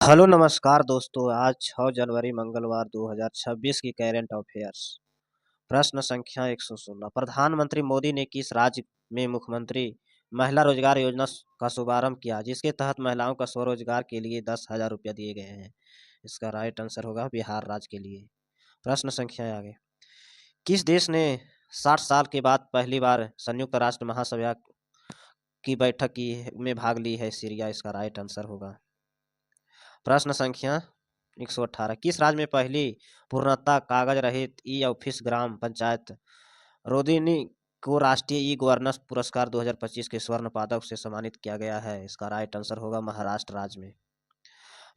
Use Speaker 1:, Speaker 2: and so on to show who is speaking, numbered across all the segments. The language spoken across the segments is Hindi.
Speaker 1: हेलो नमस्कार दोस्तों। आज 6 जनवरी मंगलवार 2026 की करंट अफेयर्स। प्रश्न संख्या 116। प्रधानमंत्री मोदी ने किस राज्य में मुख्यमंत्री महिला रोजगार योजना का शुभारंभ किया, जिसके तहत महिलाओं का स्वरोजगार के लिए 10,000 रुपया दिए गए हैं? इसका राइट आंसर होगा बिहार राज्य के लिए। प्रश्न संख्या आगे। किस देश ने 60 साल के बाद पहली बार संयुक्त राष्ट्र महासभा की बैठक की में भाग ली है? सीरिया। इसका राइट आंसर होगा। प्रश्न संख्या 118। किस राज्य में पहली पूर्णतः कागज रहित ई ऑफिस ग्राम पंचायत रोदिनी को राष्ट्रीय ई गवर्नेंस पुरस्कार 2025 के स्वर्ण पदक से सम्मानित किया गया है? इसका राइट आंसर होगा महाराष्ट्र राज्य में।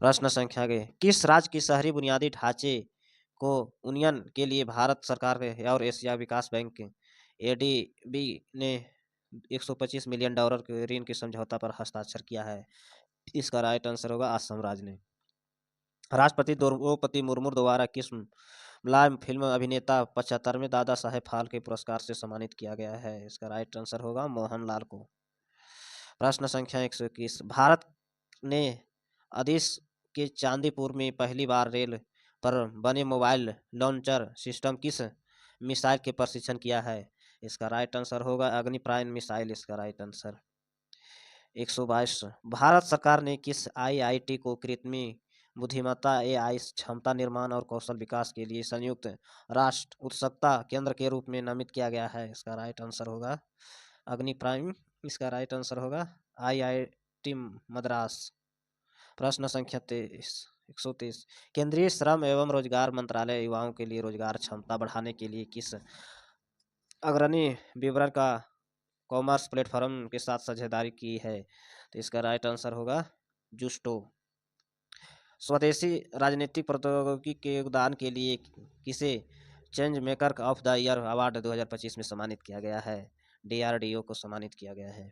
Speaker 1: प्रश्न संख्या के। किस राज्य की शहरी बुनियादी ढांचे को उन्नयन के लिए भारत सरकार और एशिया विकास बैंक एडीबी ने 125 मिलियन डॉलर के ऋण के समझौता पर हस्ताक्षर किया है? इसका राइट आंसर होगा असम राज्य ने। राष्ट्रपति द्रौपदी मुर्मू द्वारा किस मुलायम फिल्म अभिनेता 75वें दादा साहेब फाल्के पुरस्कार से सम्मानित किया गया है? इसका राइट आंसर होगा मोहनलाल को। प्रश्न संख्या 121। भारत ने ओडिशा के चांदीपुर में पहली बार रेल पर बने मोबाइल लॉन्चर सिस्टम किस मिसाइल के प्रशिक्षण किया है? इसका राइट आंसर होगा अग्निप्रायण मिसाइल। इसका राइट आंसर। 122। भारत सरकार ने किस आईआईटी को कृत्रिम बुद्धिमत्ता एआई क्षमता निर्माण और कौशल विकास के लिए संयुक्त राष्ट्र उत्सुकता केंद्र के रूप में नामित किया गया है? इसका राइट आंसर होगा अग्निप्राइम। इसका राइट आंसर होगा आईआईटी मद्रास। प्रश्न संख्या 123। केंद्रीय श्रम एवं रोजगार मंत्रालय युवाओं के लिए रोजगार क्षमता बढ़ाने के लिए किस अग्रणी विवरण का कॉमर्स प्लेटफॉर्म के साथ साझेदारी की है? तो इसका राइट आंसर होगा जुस्टो। स्वदेशी राजनीतिक प्रौद्योगिकी के योगदान के लिए किसे change maker of the year award 2025 में सम्मानित किया गया है? डीआरडीओ को सम्मानित किया गया है।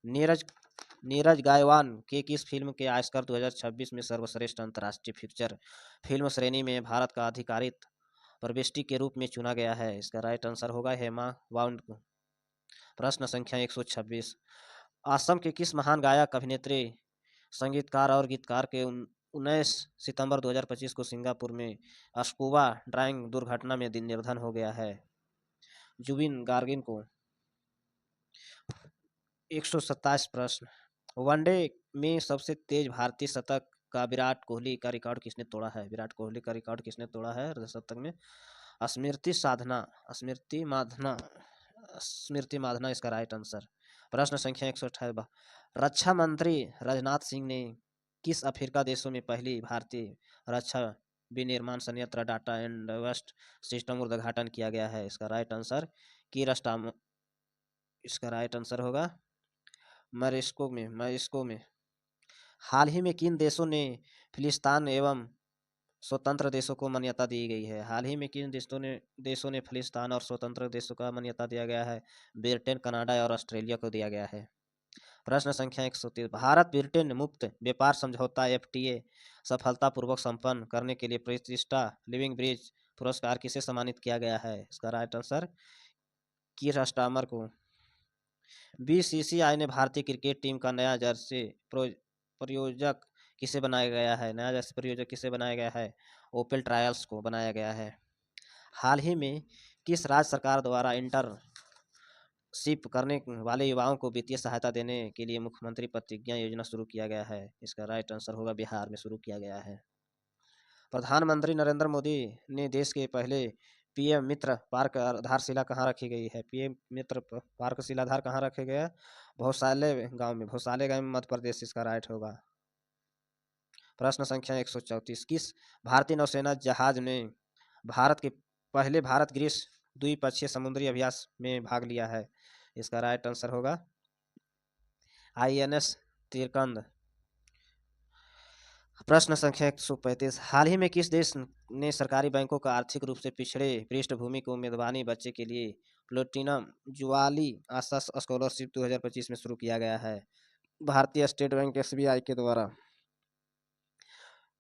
Speaker 1: नीरज नीरज गायवान के किस फिल्म के ऑस्कर 2026 में सर्वश्रेष्ठ अंतर्राष्ट्रीय फीचर फिल्म श्रेणी में भारत का आधिकारिक प्रविष्टि के रूप में चुना गया है? इसका राइट आंसर होगा हेमा वाउंड को। प्रश्न संख्या 126। असम के किस महान गायक अभिनेत्री संगीतकार और गीतकार के 19 सितंबर 2025 को सिंगापुर में स्कूबा डाइविंग दुर्घटना में निधन हो गया है? जुबिन गार्गिन को। 127 प्रश्न। वनडे में सबसे तेज भारतीय शतक का विराट कोहली का रिकॉर्ड किसने तोड़ा है? विराट कोहली का रिकॉर्ड किसने तोड़ा है शतक में? स्मृति माधना इसका राइट आंसर। प्रश्न संख्या 128। रक्षा मंत्री राजनाथ सिंह ने किस अफ्रीका देशों में पहली भारतीय रक्षा विनिर्माण संयंत्र डाटा एंड वेस्ट सिस्टम उद्घाटन किया गया है? इसका राइट आंसर कीरस्टाम। इसका राइट आंसर होगा मरिस्को में। हाल ही में किन देशों ने फिलिस्तीन एवं स्वतंत्र देशों को मान्यता दी गई है? हाल ही में किन देशों ने फिलिस्तीन और स्वतंत्र देशों का मान्यता दिया गया है? ब्रिटेन, कनाडा और ऑस्ट्रेलिया को दिया गया है। प्रश्न संख्या 130। भारत ब्रिटेन मुक्त व्यापार समझौता एफटीए सफलतापूर्वक संपन्न करने के लिए प्रतिष्ठा लिविंग ब्रिज पुरस्कार किसे सम्मानित किया गया है? इसका राइट आंसर कीर स्टार्मर को। बीसीसीआई ने भारतीय क्रिकेट टीम का नया जर्सी प्रयोजक किसे बनाया गया है? नया जर्सी प्रयोजक किसे बनाया गया है? ओपल ट्रायल्स को बनाया गया है। हाल ही में किस राज्य सरकार द्वारा इंटर्नशिप करने वाले युवाओं को वित्तीय सहायता देने के लिए मुख्यमंत्री प्रतिज्ञा योजना शुरू किया गया है? इसका राइट आंसर होगा बिहार में शुरू किया गया है। प्रधानमंत्री नरेंद्र मोदी ने देश के पहले पीएम मित्र पार्क आधारशिला कहाँ रखी गई है? पीएम मित्र पार्क शिलाधार कहाँ रखे गए? भौसाले गांव में मध्य प्रदेश। इसका राइट होगा। प्रश्न संख्या 134। किस भारतीय नौसेना जहाज ने भारत के पहले भारत ग्रीस द्विपक्षीय समुद्री अभ्यास में भाग लिया है? इसका राइट आंसर होगा आईएनएस तिरकंद। प्रश्न संख्या 135। हाल ही में किस देश ने सरकारी बैंकों का आर्थिक रूप से पिछड़े पृष्ठभूमि को मेधावी बच्चे के लिए प्लेटिनम जुवाली आशा स्कॉलरशिप 2025 में शुरू किया गया है? भारतीय स्टेट बैंक एसबीआई के द्वारा।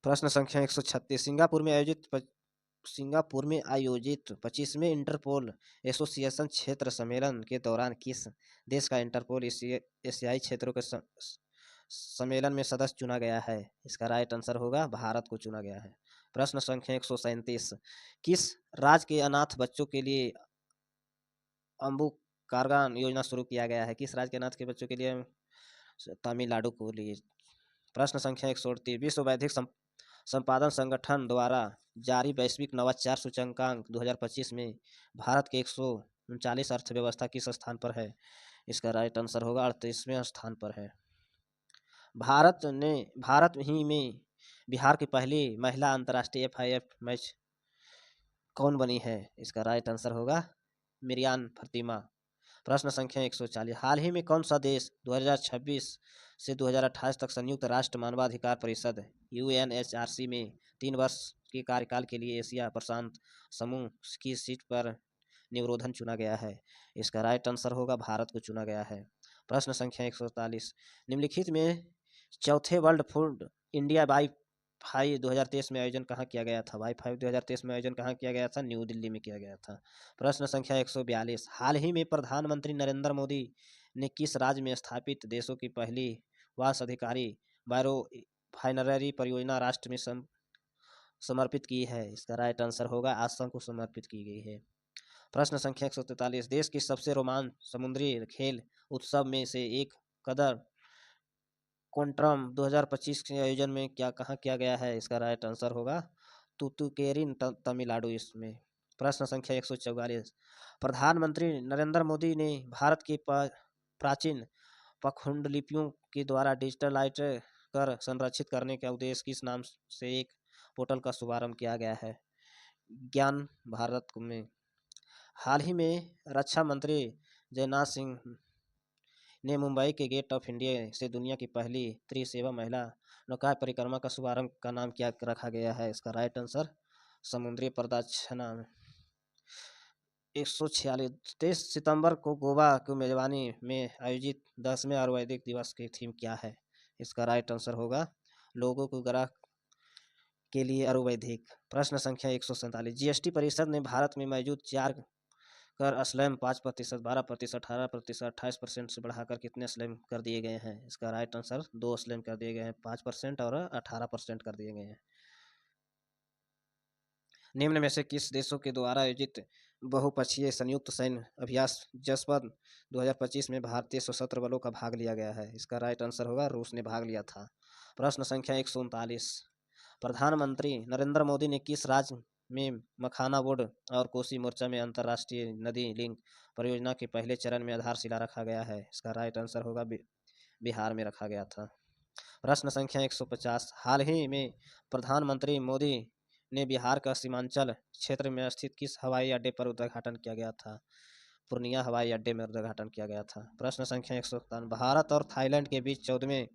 Speaker 1: प्रश्न संख्या 136। सिंगापुर में आयोजित 25वें इंटरपोल एसोसिएशन क्षेत्र सम्मेलन के दौरान किस देश का इंटरपोल एशियाई क्षेत्रों के सम्मेलन में सदस्य चुना गया है? इसका राइट आंसर होगा भारत को चुना गया है। प्रश्न संख्या 137, किस राज्य के अनाथ बच्चों के लिए अम्बु कारगान योजना शुरू किया गया है? किस राज्य के अनाथ के बच्चों के लिए? तमिलनाडु को लिए। प्रश्न संख्या 138, विश्व बौद्धिक संपादन संगठन द्वारा जारी वैश्विक नवाचार सूचकांक 2025 में भारत के 139 अर्थव्यवस्था किस स्थान पर है? इसका राइट आंसर होगा 38वें स्थान पर है। भारत ही में बिहार की पहली महिला अंतर्राष्ट्रीय FIF मैच कौन बनी है? इसका राइट आंसर होगा मिरियान फतिमा। प्रश्न संख्या 140, हाल ही में कौन सा देश 2026 से 2028 तक संयुक्त राष्ट्र मानवाधिकार परिषद UNHRC में 3 वर्ष के कार्यकाल के लिए एशिया प्रशांत समूह की सीट पर निवरोधन चुना गया है? इसका राइट आंसर होगा भारत को चुना गया है। प्रश्न संख्या 143, निम्नलिखित में चौथे वर्ल्ड फूड इंडिया वाईफाई 2023 में आयोजन कहाँ किया गया था? वाईफाई 2023 में आयोजन कहाँ किया गया था? न्यू दिल्ली में किया गया था। प्रश्न संख्या 142, हाल ही में प्रधानमंत्री नरेंद्र मोदी ने किस राज्य में स्थापित देशों की पहली वास अधिकारी बायो फाइनरी परियोजना राष्ट्र में समर्पित की है? इसका राइट आंसर होगा आसाम को समर्पित की गई है। प्रश्न संख्या 143, देश की सबसे रोमांच समुद्री खेल उत्सव में से एक कदर कोंट्रम 2025 के आयोजन में कहाँ किया गया है? इसका राइट आंसर होगा तुतुकेरिन तमिलनाडु इसमें। प्रश्न संख्या 144, प्रधानमंत्री नरेंद्र मोदी ने भारत की प्राचीन पाखंडलिपियों के द्वारा डिजिटलाइज कर संरक्षित करने के उद्देश्य किस नाम से एक पोर्टल का शुभारंभ किया गया है? ज्ञान भारत में। हाल ही में रक्षा मंत्री राजनाथ सिंह ने मुंबई के गेट ऑफ इंडिया से दुनिया की पहली त्रिसेवा महिला नौका परिक्रमा का शुभारंभ का नाम क्या रखा गया है? इसका राइट आंसर समुद्री प्रदक्षिणा। 146, 23 सितंबर को गोवा की मेजबानी में आयोजित 10वें आयुर्वेदिक दिवस की थीम क्या है? इसका राइट आंसर होगा लोगों को ग्रह के लिए आयुर्वेदिक। प्रश्न संख्या 147, GST परिषद ने भारत में मौजूद 4 कर स्लैम 5%, 12%, 18%, 28% से बढ़ाकर कितने स्लैम कर दिए गए हैं? इसका राइट आंसर 2 स्लैम कर दिए गए हैं, 5% और 18% कर दिए गए हैं। निम्न में से किस देशों के द्वारा आयोजित बहुपक्षीय संयुक्त सैन्य अभ्यास जसपद 2025 में भारतीय सशस्त्र बलों का भाग लिया गया है? इसका राइट आंसर होगा रूस ने भाग लिया था। प्रश्न संख्या 139, प्रधानमंत्री नरेंद्र मोदी ने किस राज्य में मखाना बोर्ड और कोसी मोर्चा में अंतर्राष्ट्रीय नदी लिंक परियोजना के पहले चरण में आधारशिला रखा गया है? इसका राइट आंसर होगा बिहार में रखा गया था। प्रश्न संख्या 150, हाल ही में प्रधानमंत्री मोदी ने बिहार का सीमांचल क्षेत्र में स्थित किस हवाई अड्डे पर उद्घाटन किया गया था? पूर्णिया हवाई अड्डे में उद्घाटन किया गया था। प्रश्न संख्या 157, भारत और थाईलैंड के बीच 14वें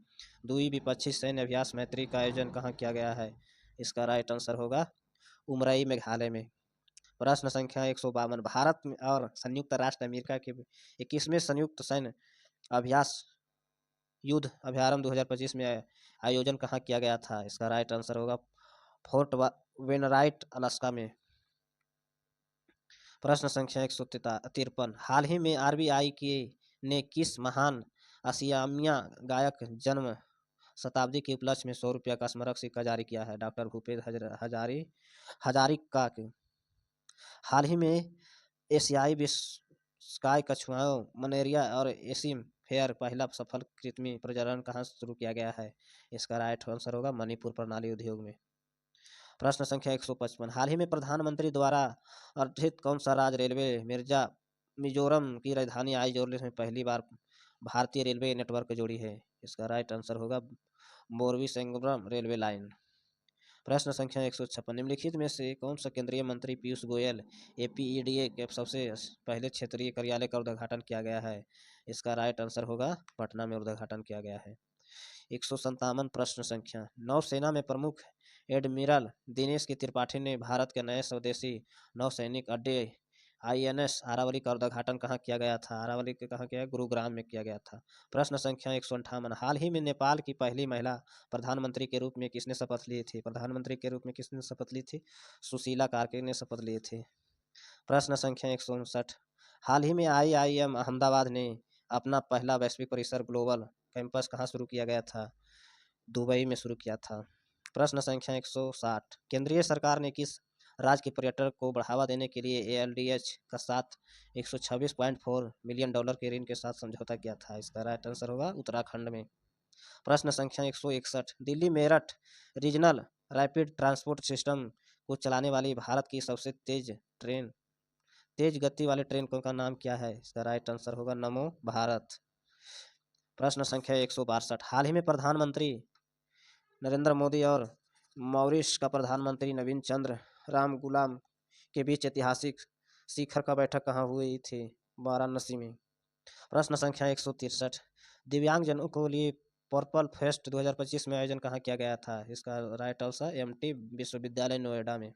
Speaker 1: द्विपक्षीय सैन्य अभ्यास मैत्री का आयोजन कहाँ किया गया है? इसका राइट आंसर होगा उमरई मेघालय में। प्रश्न संख्या 152, भारत और संयुक्त राष्ट्र अमेरिका के 21वें संयुक्त सैन्य अभ्यास युद्ध अभ्यारंभ 2025 में आयोजन कहाँ किया गया था? इसका राइट आंसर होगा फोर्ट वेनराइट अलास्का में। प्रश्न संख्या 153, हाल ही में RBI ने किस महान असियामिया गायक जन्म शताब्दी के उपलक्ष्य में 100 रुपया का स्मारक सिक्का जारी किया है? डॉक्टर भूपेश हजारिका के। हाल ही में एशियाई स्काई कछुआओं मलेरिया और एसिम फेयर पहला सफल कृत्रिम प्रजनन कहाँ शुरू किया गया है? इसका राइट आंसर होगा मणिपुर प्रणाली उद्योग में। प्रश्न संख्या 155, हाल ही में प्रधानमंत्री द्वारा अर्जित कौन सा राज्य रेलवे मिजोरम की राजधानी आइजोल में पहली बार भारतीय रेलवे नेटवर्क जोड़ी है? इसका राइट आंसर होगा मोरबी सेंगम रेलवे लाइन। प्रश्न संख्या 156, निम्नलिखित में से कौन सा केंद्रीय मंत्री पीयूष गोयल APEDA के सबसे पहले क्षेत्रीय कार्यालय का उद्घाटन किया गया है? इसका राइट आंसर होगा पटना में उद्घाटन किया गया है। 157, प्रश्न संख्या, नौसेना में प्रमुख एडमिरल दिनेश के त्रिपाठी ने भारत के नए स्वदेशी नौसैनिक अड्डे INS आरावली का उद्घाटन कहाँ किया गया था? आरावली के कहाँ किया? गुरुग्राम में किया गया था। प्रश्न संख्या 158, हाल ही में नेपाल की पहली महिला प्रधानमंत्री के रूप में किसने शपथ ली थी? प्रधानमंत्री के रूप में किसने शपथ ली थी? सुशीला कार्के ने शपथ ली थी। प्रश्न संख्या 159, हाल ही में IIM अहमदाबाद ने अपना पहला वैश्विक परिसर ग्लोबल कैंपस कहाँ शुरू किया गया था? दुबई में शुरू किया था। प्रश्न संख्या 160, केंद्रीय सरकार ने किस राज्य के पर्यटन को बढ़ावा देने के लिए ALDH का साथ $126.4 मिलियन के ऋण के साथ समझौता किया था? इसका राइट आंसर होगा उत्तराखंड में। प्रश्न संख्या 161, Delhi Meerut regional rapid transport system को चलाने वाली भारत की सबसे तेज गति वाली ट्रेन का नाम क्या है? इसका राइट आंसर होगा नमो भारत। प्रश्न संख्या 162, हाल ही में प्रधानमंत्री नरेंद्र मोदी और मॉरिशस का प्रधानमंत्री नवीन चंद्र राम गुलाम के बीच ऐतिहासिक शिखर का बैठक कहाँ हुई थी? वाराणसी में। प्रश्न संख्या 163, दिव्यांगजनों को लिए पर्पल फेस्ट 2025 में आयोजन कहाँ किया गया था? इसका राइट आंसर MT विश्वविद्यालय नोएडा में।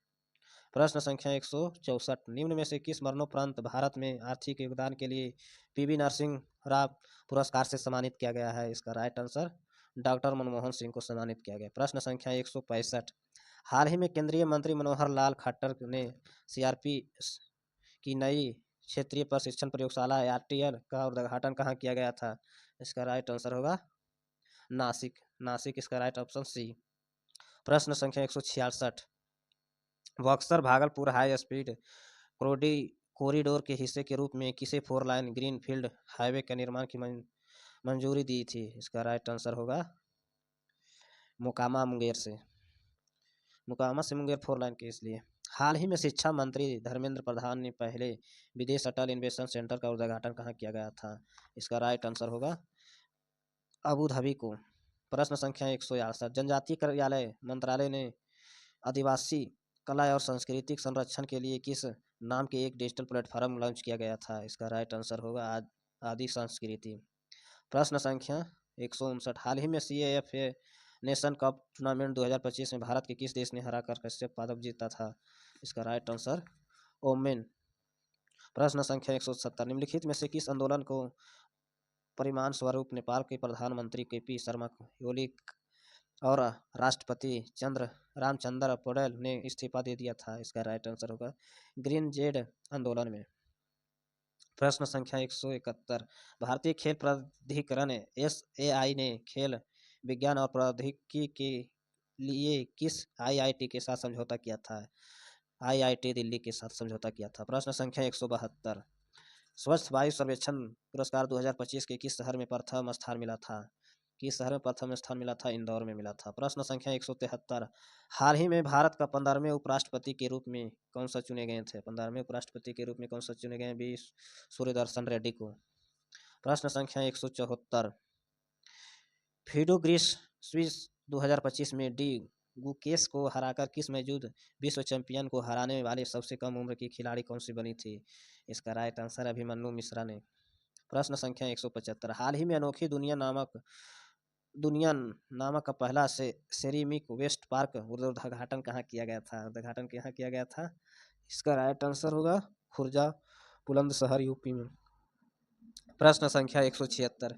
Speaker 1: प्रश्न संख्या 164, निम्न में से किस मरणोपरांत भारत में आर्थिक योगदान के लिए PV नरसिंह राव पुरस्कार से सम्मानित किया गया है? इसका right answer doctor Manmohan Singh को सम्मानित किया गया। प्रश्न संख्या 165, हाल ही में केंद्रीय मंत्री मनोहर लाल खट्टर ने CRP की नई क्षेत्रीय प्रशिक्षण प्रयोगशाला RTL का उद्घाटन कहाँ किया गया था? इसका राइट आंसर होगा नासिक इसका राइट ऑप्शन सी। प्रश्न संख्या 166, Buxar Bhagalpur high speed corridor के हिस्से के रूप में किसे 4 लाइन ग्रीन फील्ड हाईवे के निर्माण की मंजूरी दी थी? इसका राइट आंसर होगा मोकामा से मुंगेर 4 लाइन के इसलिए। हाल ही में शिक्षा मंत्री धर्मेंद्र प्रधान ने पहले विदेश अटल इन्वेस्टमेंट सेंटर का उद्घाटन कहाँ किया गया था? इसका राइट आंसर होगा अबू धाबी को। प्रश्न संख्या 168, जनजातीय कार्यालय मंत्रालय ने आदिवासी कला और सांस्कृतिक संरक्षण के लिए किस नाम के एक डिजिटल प्लेटफॉर्म लॉन्च किया गया था? इसका राइट आंसर होगा आदि संस्कृति। प्रश्न संख्या 159, हाल ही में CAFA नेशन कप टूर्नामेंट 2025 में भारत के किस देश ने हराकर कश्यप पदक जीता था? इसका राइट आंसर ओमेन। प्रश्न संख्या 170, निम्नलिखित में से किस आंदोलन को परिणाम स्वरूप नेपाल के प्रधानमंत्री KP शर्मा ओली और राष्ट्रपति रामचंद्र पौडेल ने इस्तीफा दे दिया था? इसका राइट आंसर होगा ग्रीन जेड आंदोलन में। प्रश्न संख्या 171, भारतीय खेल प्राधिकरण SAI ने खेल विज्ञान और प्रौद्योगिकी के लिए किस IIT के साथ समझौता किया था? IIT दिल्ली के साथ समझौता किया था। प्रश्न संख्या 172, स्वच्छ वायु सर्वेक्षण पुरस्कार 2025 के किस शहर में प्रथम स्थान मिला था? किस शहर में प्रथम स्थान मिला था? इंदौर में मिला था। प्रश्न संख्या 173, हाल ही में भारत का 15वें उपराष्ट्रपति के रूप में कौन सा चुने गए थे? 15वें उपराष्ट्रपति के रूप में कौन सा चुने गए? B सूर्यदर्शन रेड्डी को। प्रश्न संख्या 174, फीडो ग्रीस स्विस 2025 में डी गुकेश को हराकर किस मौजूद विश्व चैंपियन को हराने वाली सबसे कम उम्र की खिलाड़ी कौन सी बनी थी? इसका राइट आंसर अभिमन्यु मिश्रा ने। प्रश्न संख्या 175, हाल ही में अनोखी दुनिया नामक का पहला सेरेमिक वेस्ट पार्क उद्घाटन कहाँ किया गया था? इसका राइट आंसर होगा खुर्जा बुलंदशहर यूपी में। प्रश्न संख्या 176,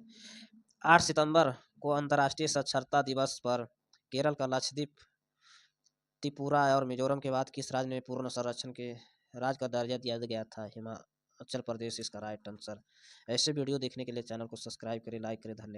Speaker 1: 8 सितंबर को अंतर्राष्ट्रीय साक्षरता दिवस पर केरल का लक्षद्वीप, त्रिपुरा और मिजोरम के बाद किस राज्य में पूर्ण संरक्षण के राज्य का दर्जा दिया गया था? हिमाचल प्रदेश इसका राइट आंसर। ऐसे वीडियो देखने के लिए चैनल को सब्सक्राइब करें, लाइक करें। धन्यवाद।